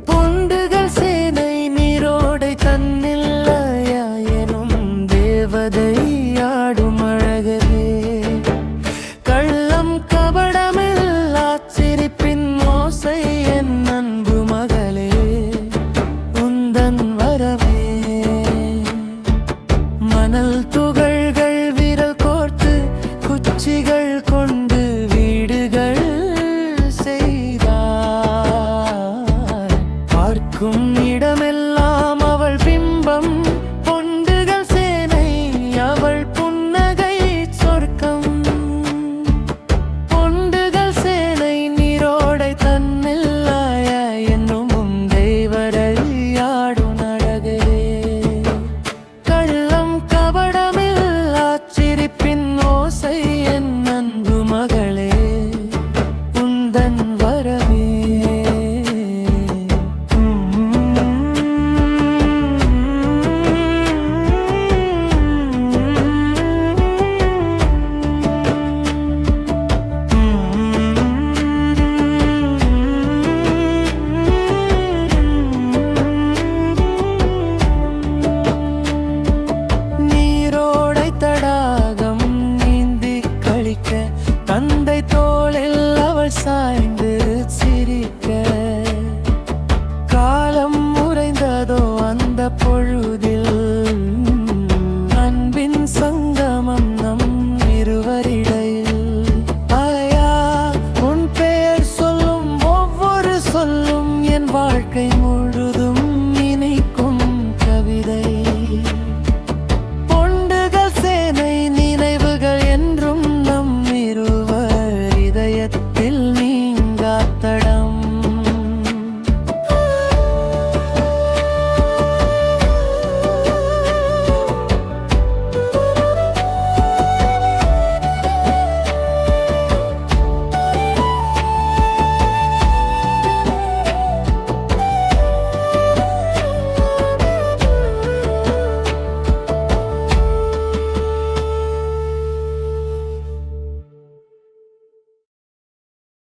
பொண்டுகள் சேனை நீரோடை தன்னில்லையா எனும் தேவதை ஆடும் அழகரே, கள்ளம் கபடமில்லா சிரிப்பின் ஓசை என் அன்பு மகளே, உந்தன் வரவே மணல் துகள்கள் விரல் கோர்த்து குச்சிகள் கொண்டு வீடுகள் செய்தார். பார்க்கும் இடமெல்லாம் அவள் பிம்பம், பொண்டுகள் சேனை அவள் புன்னகை சொர்க்கம். பொண்டுகள் சேனை நீரோடை தன்னில்லாய என்னும் தெய்வரை ஆடும் அழகரே, கள்ளம் கபடமில்லா சிரிப்பின் ஓசை என் அன்பு மகளே, உந்தன் வரவே தந்தை தோளில் அவள் சாய்ந்து